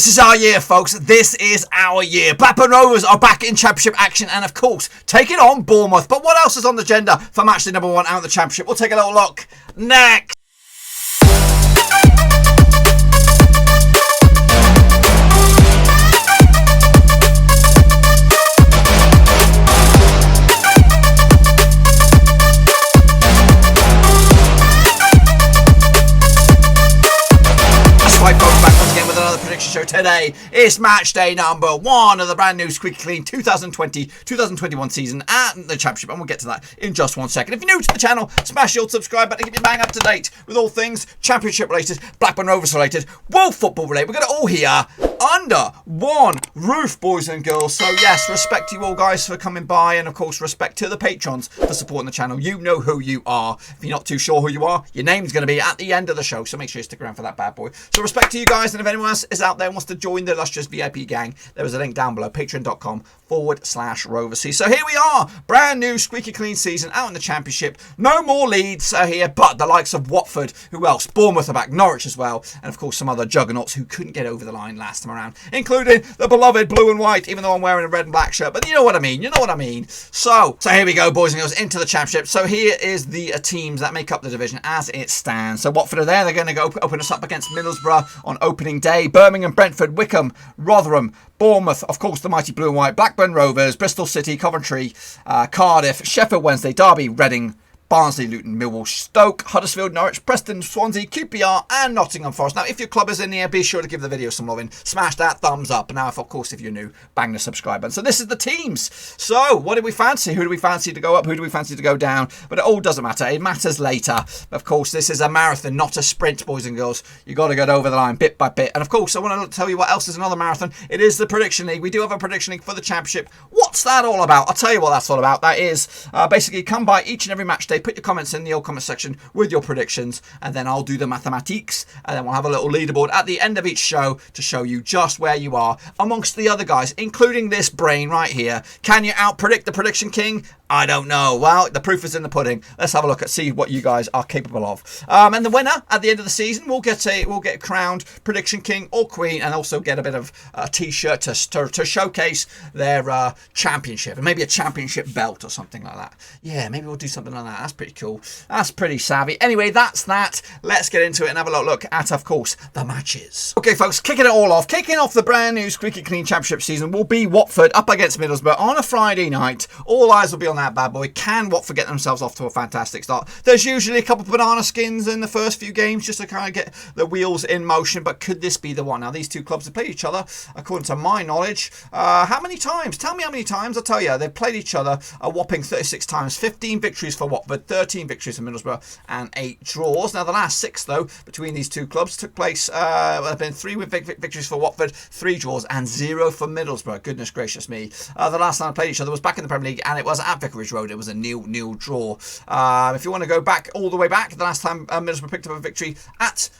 This is our year, folks. This is our year. Blackburn Rovers are back in Championship action and, of course, taking on Bournemouth. But what else is on the agenda for matchday number 1 out of the Championship? We'll take a little look next. Show today. It's match day number 1 of the brand new squeaky clean 2020-2021 season and the Championship, and we'll get to that in just 1 second. If you're new to the channel, smash the old subscribe button to keep you bang up to date with all things Championship related, Blackburn Rovers related, world football related. We've got it all here under one roof, boys and girls. So yes, respect to you all guys for coming by, and of course respect to the patrons for supporting the channel. You know who you are. If you're not too sure who you are, your name's going to be at the end of the show, so make sure you stick around for that bad boy. So respect to you guys, and if anyone else is out there and wants to join the illustrious VIP gang, there is a link down below, patreon.com/Roverseas. So here we are, brand new squeaky clean season out in the Championship. No more Leeds here, but the likes of Watford, who else? Bournemouth are back, Norwich as well, and of course some other juggernauts who couldn't get over the line last time around, including the beloved blue and white, even though I'm wearing a red and black shirt, but you know what I mean, So here we go, boys and girls, into the Championship. So here is the teams that make up the division as it stands. So Watford are there, they're going to go open us up against Middlesbrough on opening day. Birmingham, Brentford, Wycombe, Rotherham, Bournemouth, of course the mighty blue and white, Blackburn Rovers, Bristol City, Coventry, Cardiff, Sheffield Wednesday, Derby, Reading, Barnsley, Luton, Millwall, Stoke, Huddersfield, Norwich, Preston, Swansea, QPR and Nottingham Forest. Now, if your club is in here, be sure to give the video some loving. Smash that thumbs up. Now, of course, if you're new, bang the subscribe button. So this is the teams. So what do we fancy? Who do we fancy to go up? Who do we fancy to go down? But it all doesn't matter. It matters later. Of course, this is a marathon, not a sprint, boys and girls. You got to get over the line bit by bit. And of course, I want to tell you what else is another marathon. It is the Prediction League. We do have a Prediction League for the Championship. What's that all about? I'll tell you what that's all about. That is basically come by each and every match day, put your comments in the comment section with your predictions, and then I'll do the mathematics, and then we'll have a little leaderboard at the end of each show to show you just where you are amongst the other guys, including this brain right here. Can you out predict the Prediction King? I don't know. Well, the proof is in the pudding. Let's have a look at see what you guys are capable of. And the winner at the end of the season will get crowned Prediction King or Queen, and also get a bit of a t-shirt to showcase their championship, and maybe a championship belt or something like that. Yeah, maybe we'll do something like that. That's pretty cool. That's pretty savvy. Anyway, that's that. Let's get into it and have a look at, of course, the matches. Okay, folks, kicking it all off. Kicking off the brand new squeaky clean Championship season will be Watford up against Middlesbrough on a Friday night. All eyes will be on that bad boy. Can Watford get themselves off to a fantastic start? There's usually a couple of banana skins in the first few games just to kind of get the wheels in motion, but could this be the one? Now, these two clubs have played each other, according to my knowledge. How many times? Tell me how many times. I'll tell you. They've played each other a whopping 36 times. 15 victories for Watford, 13 victories for Middlesbrough, and 8 draws. Now, the last 6, though, between these two clubs took place, there have been 3 victories for Watford, 3 draws, and 0 for Middlesbrough. Goodness gracious me. The last time I played each other was back in the Premier League, and it was at Vicarage Road. It was a 0-0 draw. If you want to go back all the way back, the last time Middlesbrough picked up a victory at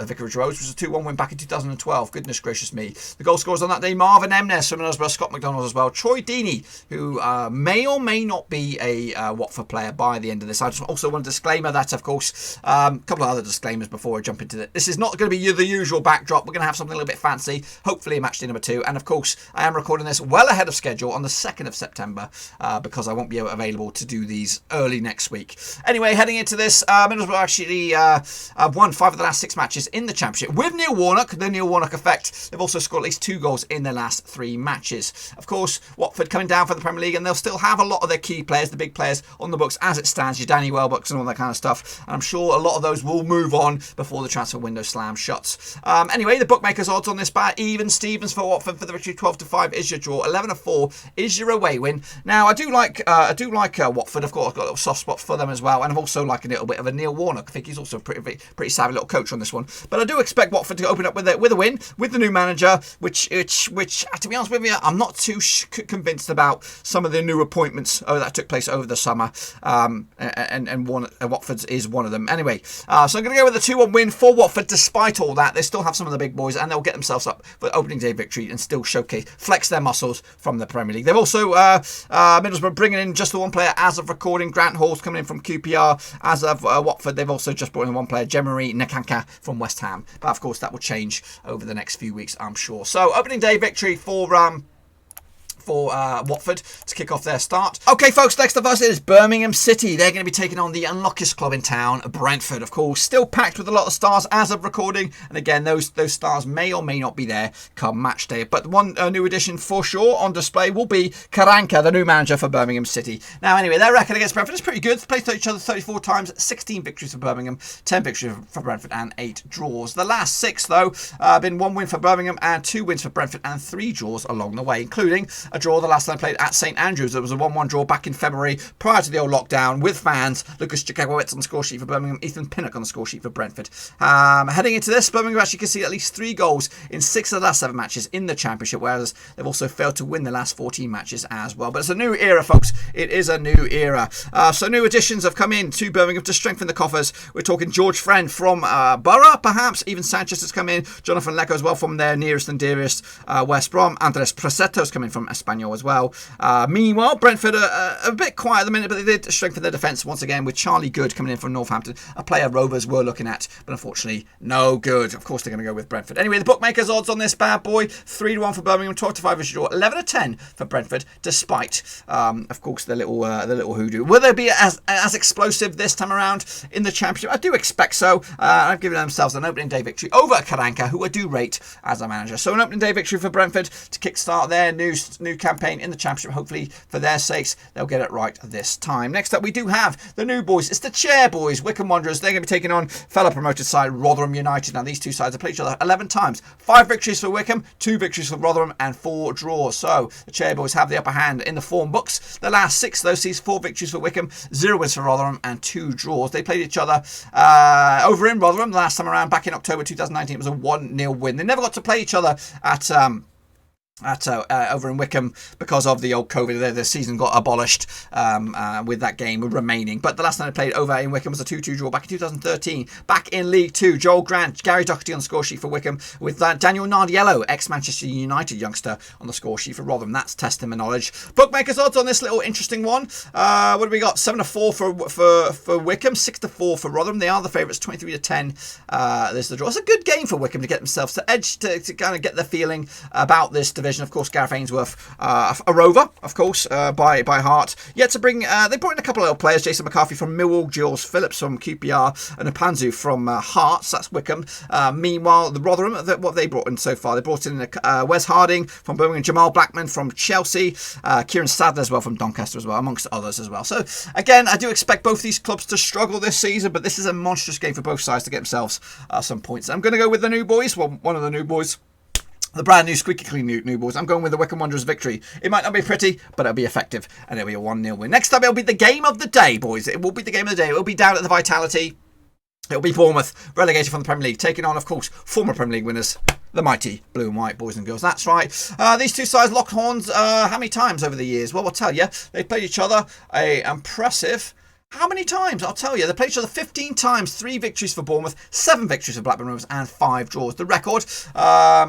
Vicarage Road was a 2-1 win back in 2012. Goodness gracious me. The goal scorers on that day, Marvin Emnes from Middlesbrough, Scott McDonald as well, Troy Deeney, who may or may not be a Watford player by the end of this. I just also want to disclaimer that, of course, a couple of other disclaimers before I jump into it. This is not going to be the usual backdrop. We're going to have something a little bit fancy, hopefully a match day number 2. And of course, I am recording this well ahead of schedule on the 2nd of September because I won't be available to do these early next week. Anyway, heading into this, Middlesbrough actually won 5 of the last 6 matches in the Championship with Neil Warnock, the Neil Warnock effect. They've also scored at least 2 goals in their last 3 matches. Of course, Watford coming down for the Premier League, and they'll still have a lot of their key players, the big players, on the books as it stands, your Danny Welbecks and all that kind of stuff. And I'm sure a lot of those will move on before the transfer window slams shuts. Anyway, the bookmakers' odds on this bat, even Stevens for Watford for the victory, 12-5 is your draw, 11-4 is your away win. Now, I do like Watford. Of course, I've got a little soft spot for them as well, and I've also like a little bit of a Neil Warnock. I think he's also a pretty savvy little coach on this one. But I do expect Watford to open up with a win with the new manager, which to be honest with you, I'm not too convinced about some of the new appointments that took place over the summer, and Watford's is one of them. Anyway, so I'm going to go with a 2-1 win for Watford. Despite all that, they still have some of the big boys, and they'll get themselves up for the opening day victory and still flex their muscles from the Premier League. They've also Middlesbrough bringing in just the one player as of recording. Grant Hall's coming in from QPR. As of Watford, they've also just brought in one player, Jemery Nakaka, from West Ham. But of course, that will change over the next few weeks, I'm sure. So, opening day victory for Watford to kick off their start. Okay, folks, next up us is Birmingham City. They're going to be taking on the unluckiest club in town, Brentford, of course. Still packed with a lot of stars as of recording. And again, those stars may or may not be there come match day. But one new addition for sure on display will be Karanka, the new manager for Birmingham City. Now, anyway, their record against Brentford is pretty good. They played each other 34 times, 16 victories for Birmingham, 10 victories for Brentford, and 8 draws. The last 6, though, been 1 win for Birmingham and 2 wins for Brentford and 3 draws along the way, including a draw the last time played at St Andrews. It was a 1-1 draw back in February prior to the old lockdown with fans. Lucas Jakubowicz on the score sheet for Birmingham, Ethan Pinnock on the score sheet for Brentford. Heading into this, Birmingham actually conceded at least 3 goals in 6 of the last 7 matches in the Championship, whereas they've also failed to win the last 14 matches as well. But it's a new era, folks. It is a new era. So new additions have come in to Birmingham to strengthen the coffers. We're talking George Friend from Borough, perhaps. Even Sanchez has come in. Jonathan Lecco as well from their nearest and dearest West Brom. Andres Presetto's come in from Espanyol as well. Meanwhile, Brentford are a bit quiet at the minute, but they did strengthen their defence once again with Charlie Good coming in from Northampton, a player Rovers were looking at, but unfortunately no good. Of course they're going to go with Brentford. Anyway, the bookmakers' odds on this bad boy, 3-1 for Birmingham, 12-5 is draw, 11-10 for Brentford, despite of course the little hoodoo. Will they be as explosive this time around in the Championship? I do expect so. I've given themselves an opening day victory over Karanka, who I do rate as a manager. So an opening day victory for Brentford to kickstart their new campaign in the Championship. Hopefully, for their sakes, they'll get it right this time. Next up, we do have the new boys. It's the Chair Boys, Wycombe Wanderers. They're going to be taking on fellow promoted side Rotherham United. Now, these two sides have played each other 11 times. 5 victories for Wycombe, 2 victories for Rotherham, and 4 draws. So, the Chair Boys have the upper hand in the form books. The last 6, though, sees 4 victories for Wycombe, 0 wins for Rotherham, and 2 draws. They played each other over in Rotherham the last time around, back in October 2019. It was a 1-0 win. They never got to play each other at over in Wycombe because of the old COVID. The season got abolished with that game remaining. But the last time they played over in Wycombe was a 2-2 draw back in 2013. Back in League 2, Joel Grant, Gary Doherty on the score sheet for Wycombe, with Daniel Nardiello, ex-Manchester United youngster, on the score sheet for Rotherham. That's testing my knowledge. Bookmakers' odds on this little interesting one. What do we got? 7-4 for Wycombe, 6-4 for Rotherham. They are the favourites, 23-10. This is the draw. It's a good game for Wycombe to get themselves to edge, to kind of get the feeling about this division. Of course, Gareth Ainsworth, a Rover, of course, by heart. Yet to bring, they brought in a couple of little players, Jason McCarthy from Millwall, Jules Phillips from QPR, and Apanzu from Hearts, that's Wycombe. Meanwhile, the Rotherham, what they brought in so far, they brought in Wes Harding from Birmingham, Jamal Blackman from Chelsea, Kieran Sadler as well from Doncaster as well, amongst others as well. So, again, I do expect both these clubs to struggle this season, but this is a monstrous game for both sides to get themselves some points. I'm going to go with the new boys, well, one of the new boys. The brand new squeaky clean new boys. I'm going with the Wycombe Wanderers victory. It might not be pretty, but it'll be effective, and it'll be a 1-0 win. Next up, it'll be the game of the day, boys. It will be the game of the day. It'll be down at the Vitality. It'll be Bournemouth, relegated from the Premier League, taking on, of course, former Premier League winners, the mighty blue and white boys and girls. That's right. These two sides locked horns how many times over the years? Well, I'll tell you. They played each other a impressive... How many times? I'll tell you. They played each other 15 times. 3 victories for Bournemouth, 7 victories for Blackburn Rovers, and 5 draws. The record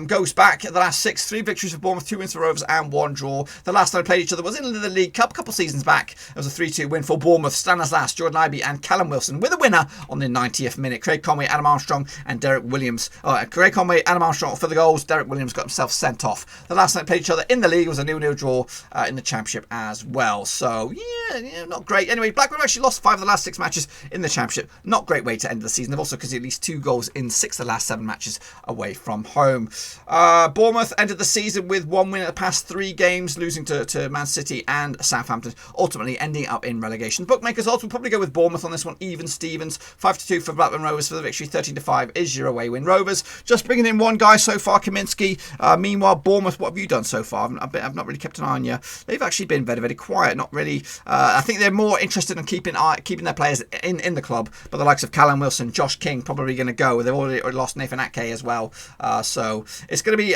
goes back the last 6. 3 victories for Bournemouth, 2 wins for Rovers, and 1 draw. The last time they played each other was in the League Cup a couple seasons back. It was a 3-2 win for Bournemouth. Stanislas, Jordan Ibe, and Callum Wilson with a winner on the 90th minute. Craig Conway, Adam Armstrong, and Derek Williams. Craig Conway, Adam Armstrong for the goals. Derek Williams got himself sent off. The last time they played each other in the league was a 0-0 draw in the Championship as well. So, yeah, not great. Anyway, Blackburn actually lost 5 of the last 6 matches in the Championship. Not great way to end the season. They've also conceded at least 2 goals in 6 of the last 7 matches away from home. Bournemouth ended the season with 1 win at the past 3 games, losing to Man City and Southampton, ultimately ending up in relegation. Bookmakers odds will probably go with Bournemouth on this one. Even Stevens, 5-2 for Blackburn Rovers for the victory. 13-5 is your away win. Rovers just bringing in one guy so far, Kaminsky. Meanwhile, Bournemouth, what have you done so far? I've not really kept an eye on you. They've actually been very, very quiet. Not really. I think they're more interested in keeping their players in the club, but the likes of Callum Wilson, Josh King probably going to go. They've already lost Nathan Ake as well, so it's going to be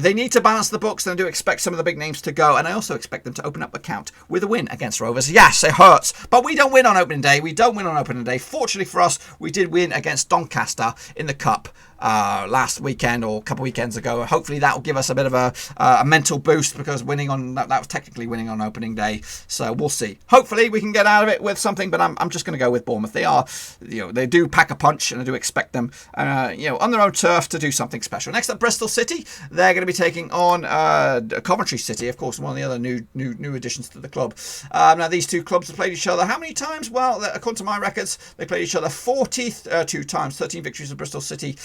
they need to balance the books, and I do expect some of the big names to go, and I also expect them to open up a count with a win against Rovers. Yes, it hurts, but we don't win on opening day. Fortunately for us, we did win against Doncaster in the cup last weekend or a couple of weekends ago. Hopefully that will give us a bit of a mental boost, because winning on that was technically winning on opening day. So we'll see. Hopefully we can get out of it with something, but I'm just going to go with Bournemouth. They are, they do pack a punch, and I do expect them, on their own turf to do something special. Next up, Bristol City. They're going to be taking on Coventry City, of course, one of the other new additions to the club. Now these two clubs have played each other how many times? Well, according to my records, they played each other 42 times. 13 victories for Bristol City.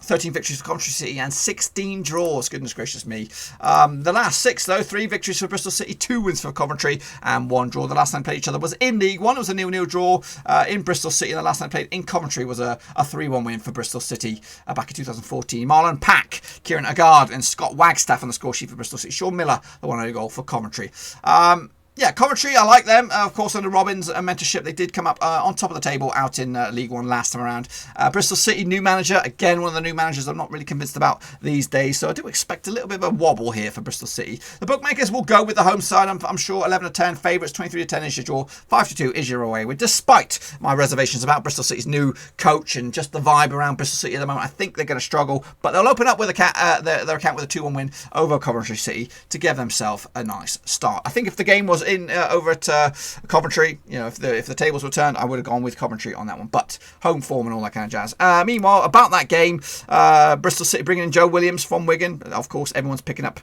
13 victories for Coventry City and 16 draws. Goodness gracious me. The last 6, though, 3 victories for Bristol City, 2 wins for Coventry and 1 draw. The last time they played each other was in League One. It was a 0-0 draw in Bristol City. And the last time they played in Coventry was a 3-1 win for Bristol City back in 2014. Marlon Pack, Kieran Agard and Scott Wagstaff on the score sheet for Bristol City. Sean Miller, the 1-0 goal for Coventry. Yeah, Coventry, I like them. Of course, under Robin's mentorship, they did come up on top of the table out in League One last time around. Bristol City, new manager. Again, one of the new managers I'm not really convinced about these days. So I do expect a little bit of a wobble here for Bristol City. The bookmakers will go with the home side. I'm sure 11-10 favourites, 23-10 is your draw, 5-2 is your away win. Despite my reservations about Bristol City's new coach and just the vibe around Bristol City at the moment, I think they're going to struggle. But they'll open up with their account with a 2-1 win over Coventry City to give themselves a nice start. I think if the game was in over at Coventry, if the tables were turned, I would have gone with Coventry on that one. But home form and all that kind of jazz. Meanwhile, about that game, Bristol City bringing in Joe Williams from Wigan. Of course, everyone's picking up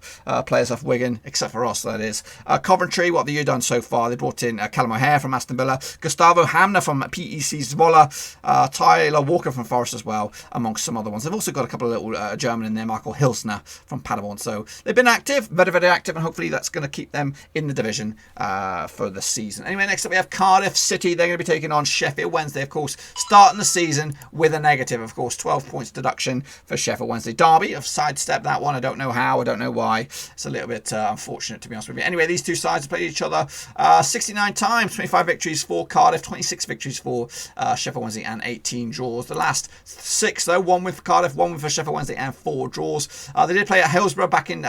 players off Wigan, except for us, that is. Coventry, what have you done so far? They brought in Callum O'Hare from Aston Villa, Gustavo Hamner from PEC Zwolle, Tyler Walker from Forest as well, amongst some other ones. They've also got a couple of little German in there, Michael Hilsner from Paderborn. So they've been active, very, very active, and hopefully that's going to keep them in the division for the season. Anyway, next up we have Cardiff City. They're going to be taking on Sheffield Wednesday, of course, starting the season with a negative, of course, 12 points deduction for Sheffield Wednesday. Derby have sidestepped that one. I don't know how, I don't know why. It's a little bit unfortunate, to be honest with you. Anyway, these two sides have played each other 69 times, 25 victories for Cardiff, 26 victories for Sheffield Wednesday and 18 draws. The last 6, though, 1 win for Cardiff, 1 win for Sheffield Wednesday and 4 draws. They did play at Hillsborough back in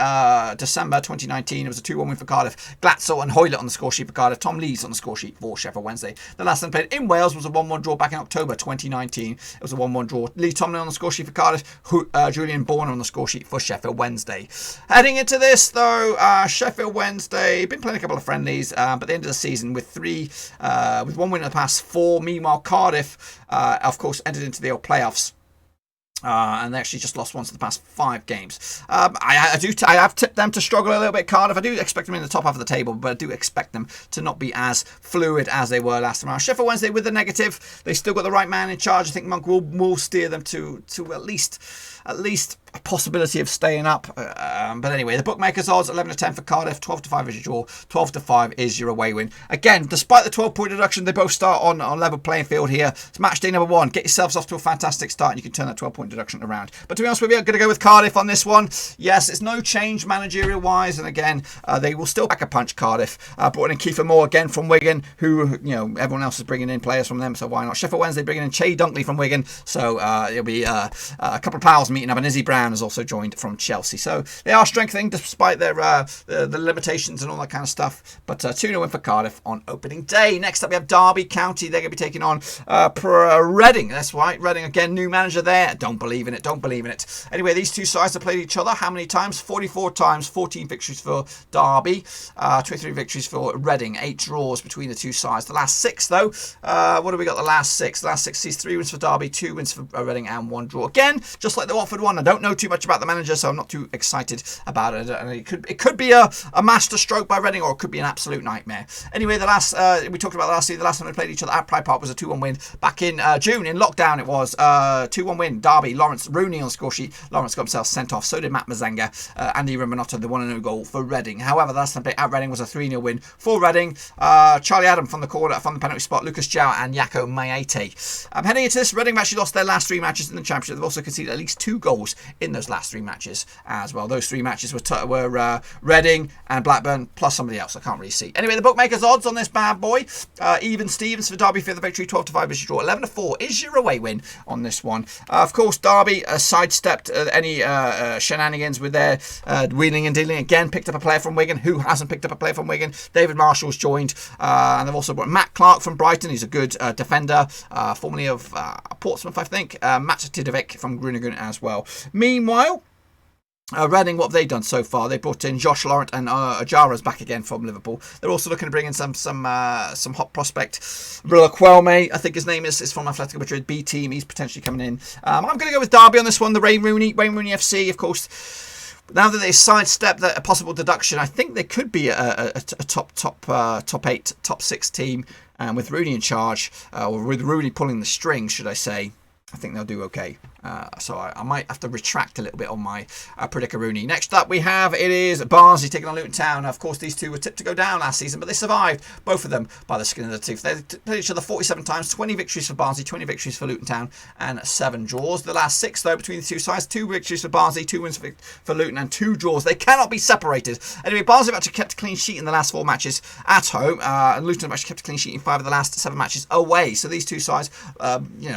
December 2019. It was a 2-1 win for Cardiff. Glatzel and Hoylett on the score sheet for Cardiff. Tom Lees on the score sheet for Sheffield Wednesday. The last time played in Wales was a 1-1 draw back in October 2019. It was a 1-1 draw. Lee Tomlin on the score sheet for Cardiff. Julian Bourne on the score sheet for Sheffield Wednesday. Heading into this, though, Sheffield Wednesday been playing a couple of friendlies, but at the end of the season with 1 win in the past 4. Meanwhile, Cardiff, of course, entered into the playoffs. And they actually just lost once in the past 5 games. I have tipped them to struggle a little bit, Cardiff. I do expect them in the top half of the table, but I do expect them to not be as fluid as they were last time around. Sheffield Wednesday with the negative. They still got the right man in charge. I think Monk will steer them to at least a possibility of staying up. But anyway, the bookmakers odds 11-10 for Cardiff, 12-5 is your draw, 12-5 is your away win. Again, despite the 12-point deduction, they both start on level playing field here. It's match day number 1. Get yourselves off to a fantastic start and you can turn that 12-point deduction around. But to be honest with you, I'm going to go with Cardiff on this one. Yes, it's no change managerial wise, and again, they will still pack a punch. Cardiff brought in Kiefer Moore again from Wigan, who everyone else is bringing in players from them, so why not? Sheffield Wednesday bringing in Che Dunkley from Wigan, so it'll be a couple of pals meeting up, and Izzy Brown has also joined from Chelsea. So they are strengthening despite their the limitations and all that kind of stuff. But 2-0 win for Cardiff on opening day. Next up we have Derby County. They're going to be taking on Reading. That's right, Reading again, new manager there. Don't believe in it. Anyway, these two sides have played each other how many times? 44 times, 14 victories for Derby, 23 victories for Reading, 8 draws between the two sides. The last 6 though, what have we got? The last 6 sees 3 wins for Derby, 2 wins for Reading and 1 draw. Again, just like the Watford one, I don't know too much about the manager, so I'm not too excited about it. And it could be a master stroke by Reading, or it could be an absolute nightmare. Anyway, the last we talked about the last time they played each other at Pride Park was a 2-1 win back in June in lockdown. It was 2-1 win. Derby, Lawrence Rooney on the score sheet. Lawrence got himself sent off. So did Matt Mazanga. Andy Ramanotto, the 1-0 goal for Reading. However, the last time they played at Reading was a 3-0 win for Reading. Charlie Adam from the corner, from the penalty spot. Lucas Jow and Yako Mayete. Heading into this, Reading have actually lost their last 3 matches in the Championship. They've also conceded at least 2 goals in those last 3 matches as well. Those 3 matches were Reading and Blackburn plus somebody else. I can't really see. Anyway, the bookmakers' odds on this bad boy. Even Stevens for Derby for the victory, 12-5 is your draw. 11-4 is your away win on this one. Of course, Derby sidestepped any shenanigans with their wheeling and dealing. Again, picked up a player from Wigan. Who hasn't picked up a player from Wigan? David Marshall's joined. And they've also brought Matt Clark from Brighton. He's a good defender, formerly of Portsmouth, I think. Matt Tidovic from Groningen as well. Meanwhile, Reading, what have they done so far? They brought in Josh Laurent and Ajara's back again from Liverpool. They're also looking to bring in some hot prospect. Kwelme, I think his name is from Atletico Madrid B team. He's potentially coming in. I'm going to go with Derby on this one. The Wayne Rooney FC, of course. Now that they sidestepped a possible deduction, I think they could be a top 8, top 6 team, with Rooney in charge, or with Rooney pulling the strings, should I say. I think they'll do okay. So I might have to retract a little bit on my Predica Rooney. Next up we have, it is Barnsley taking on Luton Town. Of course, these two were tipped to go down last season, but they survived, both of them, by the skin of their teeth. They played each other 47 times, 20 victories for Barnsley, 20 victories for Luton Town, and 7 draws. The last 6, though, between the two sides, 2 victories for Barnsley, 2 wins for Luton, and 2 draws. They cannot be separated. Anyway, Barnsley have actually kept a clean sheet in the last 4 matches at home, and Luton have actually kept a clean sheet in 5 of the last 7 matches away. So these two sides,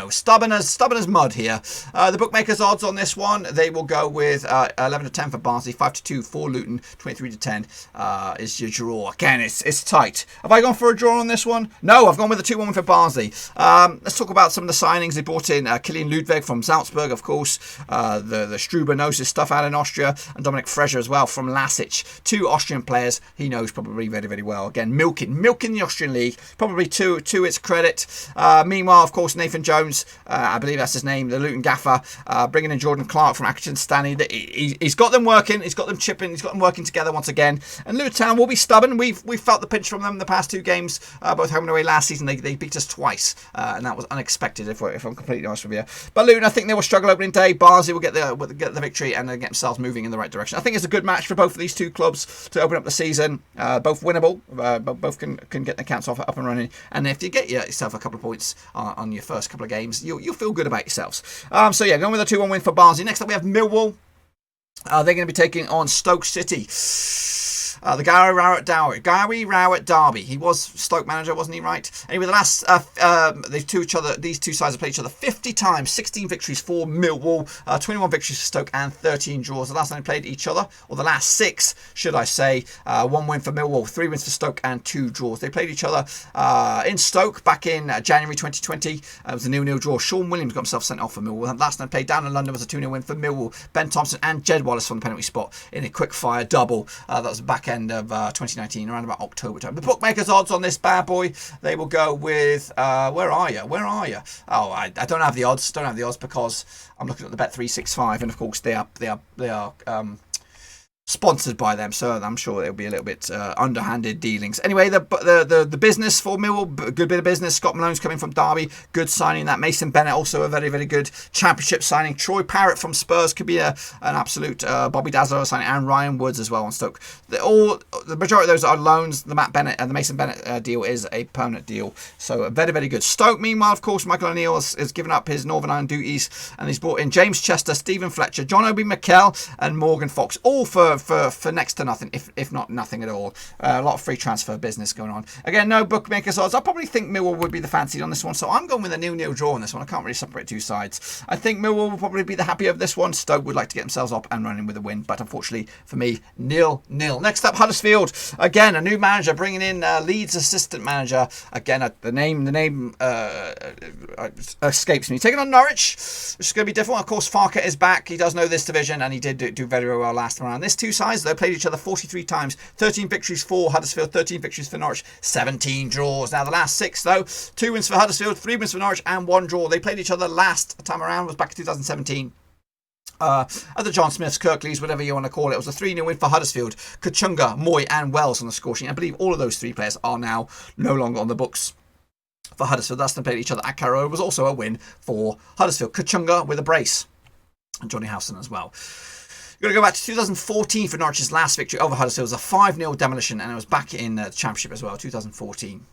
stubborn as mud here. The bookmakers' odds on this one, they will go with 11-10 for Barnsley, 5-2 for Luton, 23-10 is your draw. Again, it's tight. Have I gone for a draw on this one? No, I've gone with a 2-1 for Barnsley. Let's talk about some of the signings. They brought in Kilian Ludwig from Salzburg, of course. The Struber knows his stuff out in Austria, and Dominic Frezer as well from Lazic. 2 Austrian players he knows probably very, very well. Again, milking the Austrian league, probably to its credit. Meanwhile, of course, Nathan Jones, I believe that's his name, the Luton gaffer, bringing in Jordan Clark from Accrington Stanley. He's got them working, he's got them chipping, he's got them working together once again. And Luton Town will be stubborn. We've felt the pinch from them the past 2 games, both home and away last season. They beat us twice, and that was unexpected, if I'm completely honest with you. But Luton, I think they will struggle opening day. Barnsley will get the victory and get themselves moving in the right direction. I think it's a good match for both of these 2 clubs to open up the season. Both winnable, both can get their accounts up and running. And if you get yourself a couple of points on your first couple of games, you'll feel good about yourselves. So yeah, going with a 2-1 win for Barnsley. Next up we have Millwall. They're going to be taking on Stoke City. The Gary Rowett Derby. He was Stoke manager, wasn't he, right? Anyway, the last these two sides have played each other 50 times, 16 victories for Millwall, 21 victories for Stoke, and 13 draws. The last time they played each other, or the last 6, should I say, 1 win for Millwall, 3 wins for Stoke, and 2 draws. They played each other in Stoke back in January 2020. It was a 0-0 draw. Sean Williams got himself sent off for Millwall. Last time they played down in London was a 2-0 win for Millwall. Ben Thompson and Jed Wallace from the penalty spot in a quick fire double. That was back end of 2019, around about October time. The bookmakers' odds on this bad boy, they will go with where are you? Oh, I don't have the odds. Because I'm looking at the Bet365, and of course they are sponsored by them, so I'm sure it'll be a little bit underhanded dealings. Anyway, the business for Millwall, good bit of business. Scott Malone's coming from Derby, good signing. That Mason Bennett, also a very, very good championship signing. Troy Parrott from Spurs could be an absolute Bobby Dazzler signing, and Ryan Woods as well on Stoke. The majority of those are loans. The Matt Bennett and the Mason Bennett deal is a permanent deal, so very, very good. Stoke, meanwhile, of course, Michael O'Neill has given up his Northern Ireland duties, and he's brought in James Chester, Stephen Fletcher, John Obi Mikel, and Morgan Fox, all for next to nothing, if not nothing at all. A lot of free transfer business going on. Again, no bookmakers odds. I probably think Millwall would be the fancied on this one, so I'm going with a 0-0 draw on this one. I can't really separate 2 sides. I think Millwall will probably be the happier of this one. Stoke would like to get themselves up and running with a win, but unfortunately for me, 0-0. Next up, Huddersfield. Again, a new manager, bringing in Leeds assistant manager. Again, the name escapes me. Taking on Norwich, which is going to be difficult. Of course, Farker is back. He does know this division, and he did do very, very well last time around. This 2 sides, they played each other 43 times, 13 victories for Huddersfield, 13 victories for Norwich, 17 draws. Now the last 6 though, 2 wins for Huddersfield, 3 wins for Norwich, and 1 draw. They played each other last time around, was back in 2017. At the John Smiths, Kirklees, whatever you want to call it. It was a 3-0 win for Huddersfield. Kachunga, Moy, and Wells on the score sheet. I believe all of those 3 players are now no longer on the books for Huddersfield. That's them played each other at Carrow. It was also a win for Huddersfield. Kachunga with a brace, and Johnny Howson as well. We're going to go back to 2014 for Norwich's last victory over Huddersfield. It was a 5-0 demolition, and it was back in the Championship as well, 2014.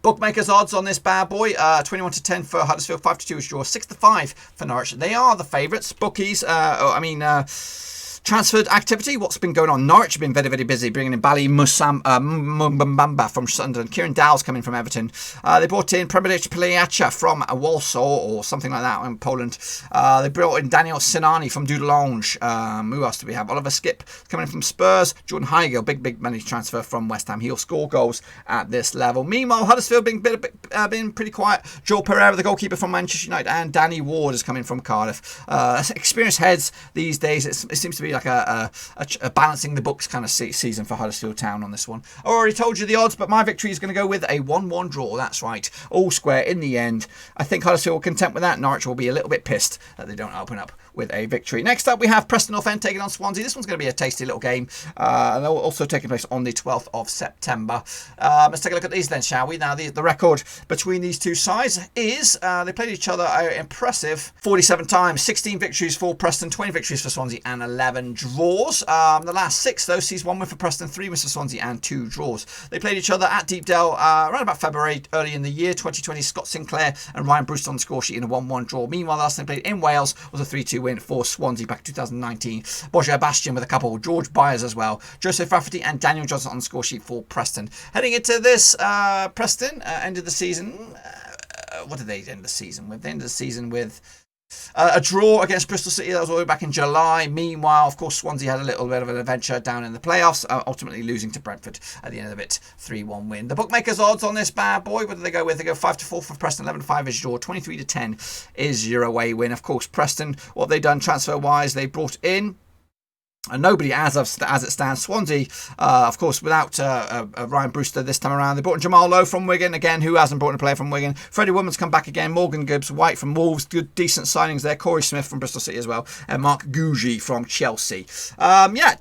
Bookmakers odds on this bad boy, 21-10 for Huddersfield, 5-2 is draw, 6-5 for Norwich. They are the favourites. Bookies, transfer activity, what's been going on? Norwich have been very, very busy, bringing in Bali Mumbamba from Sunderland. Kieran Dowell's coming from Everton. They brought in Primovic Pliacha from Warsaw or something like that in Poland. They brought in Daniel Sinani from Dudelange. Who else do we have? Oliver Skip coming in from Spurs. Jordan Heigl, big money transfer from West Ham. He'll score goals at this level. Meanwhile, Huddersfield being pretty quiet. Joel Pereira, the goalkeeper from Manchester United, and Danny Ward is coming from Cardiff. Experienced heads these days. It seems to be like a balancing the books kind of season for Huddersfield Town on this one. I already told you the odds, but my victory is going to go with a 1-1 draw. That's right, all square in the end. I think Huddersfield will content with that. Norwich will be a little bit pissed that they don't open up with a victory. Next up, we have Preston North End taking on Swansea. This one's going to be a tasty little game, and they'll also taking place on the 12th of September. Let's take a look at these then, shall we? Now, the record between these two sides is they played each other an impressive 47 times. 16 victories for Preston, 20 victories for Swansea, and 11 draws. The last 6, though, sees 1 win for Preston, 3 wins for Swansea, and 2 draws. They played each other at Deepdale around about February, early in the year 2020. Scott Sinclair and Ryan Brewster on the score sheet in a 1-1 draw. Meanwhile, the last time they played in Wales was a 3-2 win for Swansea back in 2019. Bojan Bastian with a couple, George Byers as well, Joseph Rafferty and Daniel Johnson on the score sheet for Preston. Heading into this, Preston ended the season. What did they end the season with? They ended the season with a draw against Bristol City. That was all the way back in July. Meanwhile, of course, Swansea had a little bit of an adventure down in the playoffs, ultimately losing to Brentford at the end of it. 3-1 win. The bookmakers odds on this bad boy, what do they go with? They go 5-4 for Preston, 11-5 is draw, 23-10 is your away win. Of course, Preston, what have they done transfer-wise? They brought in nobody as it stands. Swansea, of course, without Ryan Brewster this time around. They brought in Jamal Lowe from Wigan, again, who hasn't brought in a player from Wigan. Freddie Woodman's come back again. Morgan Gibbs White from Wolves, good, decent signings there. Corey Smith from Bristol City as well. And Mark Gougy from Chelsea.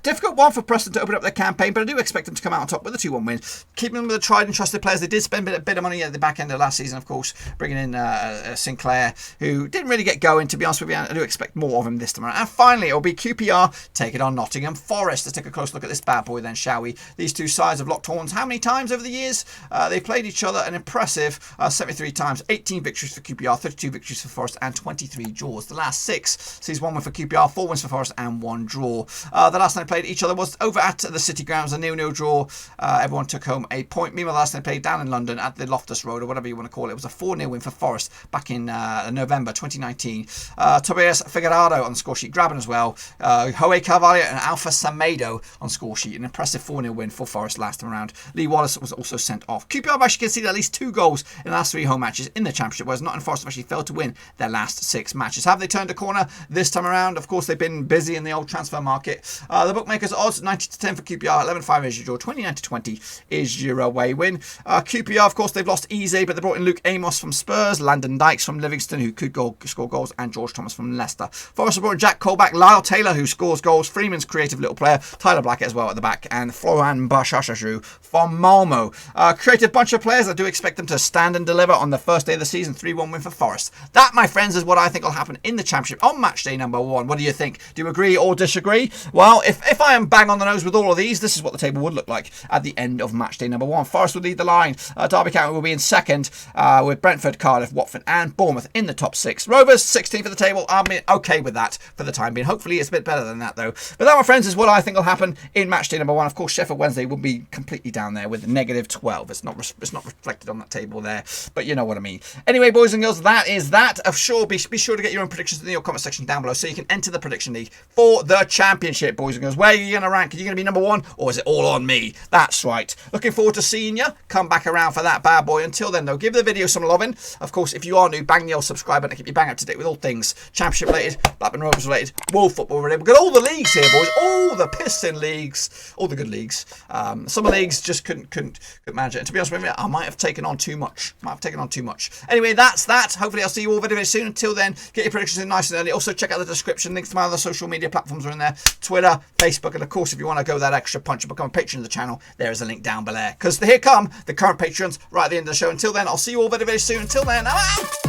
Difficult one for Preston to open up their campaign, but I do expect them to come out on top with a 2-1 win. Keeping them with the tried and trusted players. They did spend a bit of money at the back end of last season, of course, bringing in Sinclair, who didn't really get going, to be honest with you. I do expect more of him this time around. And finally, it'll be QPR taking on Nottingham Forest. Let's take a close look at this bad boy then, shall we? These two sides have locked horns how many times over the years? They played each other an impressive 73 times. 18 victories for QPR, 32 victories for Forest, and 23 draws. The last 6 sees 1 win for QPR, 4 wins for Forest, and 1 draw. The last time they played each other was over at the City Grounds, a 0-0 draw. Everyone took home a point. Meanwhile, the last time they played down in London at the Loftus Road, or whatever you want to call it, was a 4-0 win for Forest back in November 2019. Tobias Figueiredo on the score sheet, grabbing as well. Joe Carvalho and Alpha Samedo on score sheet. An impressive 4-0 win for Forest last time around. Lee Wallace was also sent off. QPR have actually conceded at least 2 goals in the last 3 home matches in the Championship, whereas Nottingham Forest have actually failed to win their last 6 matches. Have they turned a corner this time around? Of course, they've been busy in the old transfer market. The bookmakers odds 90-10 for QPR, 11-5 is your draw, 29-20 is your away win. QPR, of course, they've lost easy, but they brought in Luke Amos from Spurs, Landon Dykes from Livingston, who could score goals, and George Thomas from Leicester. Forest have brought in Jack Colback, Lyle Taylor, who scores goals, Freeman's creative little player, Tyler Blackett as well at the back, and Florian Bashashashu from Malmo. Creative bunch of players. I do expect them to stand and deliver on the first day of the season. 3-1 win for Forest. That, my friends, is what I think will happen in the Championship on match day number 1. What do you think? Do you agree or disagree? Well, if I am bang on the nose with all of these, this is what the table would look like at the end of match day number 1. Forest would lead the line. Derby County will be in second, with Brentford, Cardiff, Watford, and Bournemouth in the top 6. Rovers 16th for the table. I'm okay with that for the time being. Hopefully, it's a bit better than that though. But that, my friends, is what I think will happen in match day number 1. Of course, Sheffield Wednesday will be completely down there with -12. It's not reflected on that table there, but you know what I mean. Anyway, boys and girls, that is that. Be sure to get your own predictions in your comment section down below so you can enter the prediction league for the Championship, boys and girls. Where are you going to rank? Are you going to be number 1, or is it all on me? That's right. Looking forward to seeing you. Come back around for that bad boy. Until then, though, give the video some loving. Of course, if you are new, bang the old subscribe button to keep you bang up to date with all things Championship related, Blackburn Rovers related, World Football related. We've got all the leagues here, boys. All the piston leagues, all the good leagues. Some of the leagues just couldn't manage it. And to be honest with you, I might have taken on too much. Anyway, that's that. Hopefully, I'll see you all very, very soon. Until then, get your predictions in nice and early. Also, check out the description. Links to my other social media platforms are in there. Twitter, Facebook, and of course, if you want to go that extra punch and become a patron of the channel, there is a link down below. Because here come the current patrons right at the end of the show. Until then, I'll see you all very, very soon. Until then, I'm out!